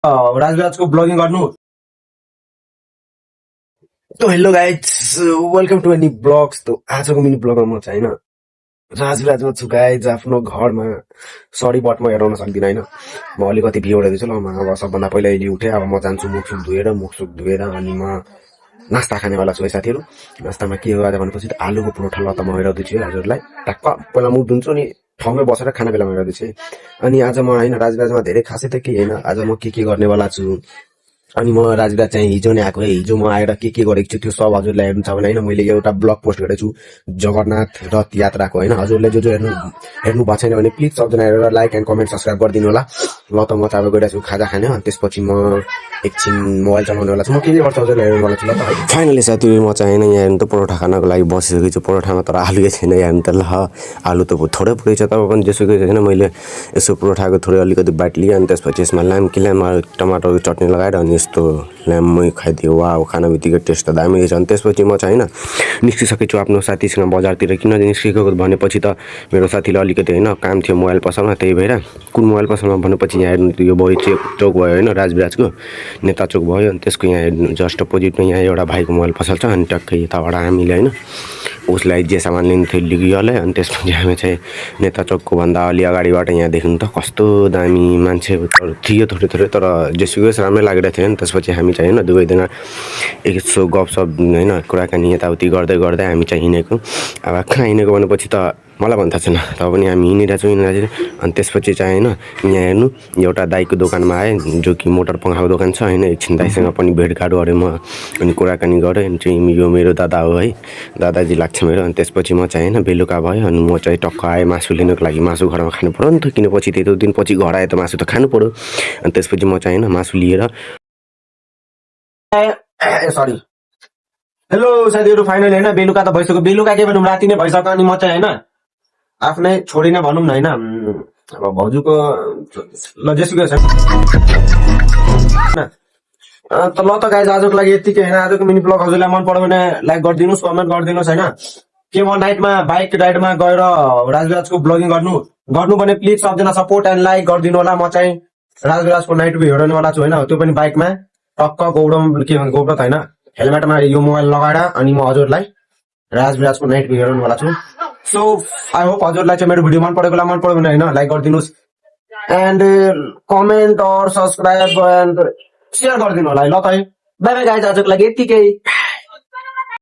राजराजको blogging गर्नु। तो hello guys, welcome to Annie blogs. तो आजको मिनी ब्लगमा म चाहिँ होइन राजराजमा छु गाइज, आफ्नो घरमा। सरी बट म हेराउन सक्दिनँ होइन। म अलिकति भिडियो उठाउँदैछु ल। अब सबभन्दा पहिला अहिले उठेँ। अब म जान्छु मुखसुख धोएर अनि म नास्ता खानेवाला छु है साथीहरू। नास्तामा के हो आज भनेपछि आलुको परोठा ल त म हेराउँदैछु है हजुरलाई। टक्क पहिला मुख धुन्छु अनि ठाउँमै बसेर खाना बेलामा हेराउँदैछु है। अनि आज म होइन राजराजमा धेरै खासै त केही होइन। आज म के गर्नेवाला छु अनि म राजराज चाहिँ हिजो नै आएको है। हिजो म आएर के गरेको छु त्यो सब हजुरलाई हेर्नु छ भने होइन, मैले एउटा ब्लग पोस्ट गरेको छु जगन्नाथ रथ यात्राको होइन। हजुरले जो हेर्नु भएको छैन भने प्लिज सबजना हेरेर लाइक एन्ड कमेन्ट सब्सक्राइब गरिदिनु होला। ल त म चाहिँ अब गइरहेको छु खाजा खाने, अनि त्यसपछि म एकछिन मोबाइल चलाउनेवाला छु। म के गर्छु हजुरलाई हेर्नुवाला छु ल त है। फाइनली साथीहरू म चाहिँ होइन यहाँ हेर्नु त परोठा खानको लागि बसिसकेको छु। परोठामा तर आलु छैन हेर्नु त। ल आलु त थोरै पुरै छ, तब पनि जेसुकै छैन। मैले यसो परोठाको थोरै अलिकति बाइट लिएँ अनि त्यसपछि यसमा ल्याम टमाटरको चटनी लगाएर अनि यस्तो ल्याम्मै खाइदियो। वा खाना बित्तिकै टेस्ट त दामी रहेछ। अनि त्यसपछि म चाहिँ होइन निस्किसकेको छु आफ्नो साथीसँग बजारतिर। किन निस्केको भनेपछि त मेरो साथीले अलिकति होइन काम थियो मोबाइल पसलमा, त्यही भएर। कुन मोबाइल पसलमा भनेपछि यहाँ हेर्नु यो भयो चोक भयो होइन, राजविराजको नेता चोक भयो। अनि त्यसको यहाँ हेर्नु जस्ट अपोजिटमा यहाँ एउटा भाइको मोबाइल पसल छ। अनि टक्कै यताबाट हामीले होइन उसलाई जे सामान लिनु थियो लिइहाल्यो। अनि त्यसपछि हामी चाहिँ नेता चोकको भन्दा अलि अगाडिबाट यहाँ देख्नु त कस्तो दामी मान्छे थियो थोरै तर जेसुकै राम्रै लागिरहेको थियो। नि त्यसपछि हामी चाहिँ होइन दुवैजना यसो गफसप होइन कुराकानी यताउति गर्दै हामी चाहिँ हिँडेको। अब कहाँ हिँडेको भनेपछि त मलाई पनि थाहा छैन, तब पनि हामी हिँडिरहेको छौँ। अनि त्यसपछि चाहिँ होइन यहाँ हेर्नु एउटा दाईको दोकानमा आएँ जो कि मोटर पङ्खाको दोकान छ होइन। एकछिन दाईसँग पनि भेटघाट गरेँ म अनि कुराकानी गरेँ। अनि चाहिँ यो मेरो दादा हो है, दादाजी लाग्छ मेरो। अनि त्यसपछि म चाहिँ होइन बेलुका भयो अनि म चाहिँ टक्क आएँ मासु लिनको लागि। मासु घरमा खानु पऱ्यो नि त, किनपछि त्यत्रो दिनपछि घर आए त मासु त खानु पऱ्यो। अनि त्यसपछि म चाहिँ होइन मासु लिएर सरी हेलो साथीहरू, फाइनली होइन बेलुका त भइसक्यो। बेलुका के भनौँ राति नै भइसक्यो। अनि म चाहिँ होइन आफ्नै छोडी नै भनौँ न होइन, अब भाउजूको ल जेसुकै छ त। ल त गाइज आजको लागि यतिकै होइन। आजको मिनी ब्लग हजुरलाई मन पर्यो भने लाइक गरिदिनुहोस्, कमेन्ट गरिदिनुहोस् होइन। के म नाइटमा बाइक राइडमा गएर राजराजको ब्लगिङ गर्नु भने प्लिज सबजना सपोर्ट एन्ड लाइक गरिदिनु होला। म चाहिँ राजराजको नाइट भ्यू हेर्नेवाला छु होइन, त्यो पनि बाइकमा टक्क गोब्रो त होइन हेलमेटमा यो मोबाइल लगाएर अनि म हजुरलाई राजविराजको नाइट भ्यू हेर्नुवाला छु। सो आई होप हजुरलाई चाहिँ मेरो भिडियो मन पऱ्यो भने होइन लाइक गरिदिनुहोस् एन्ड कमेन्ट और सब्सक्राइब एन्ड सेयर गरिदिनु होला है। ल त है, बाई बाई गाइज, आजको लागि यतिकै।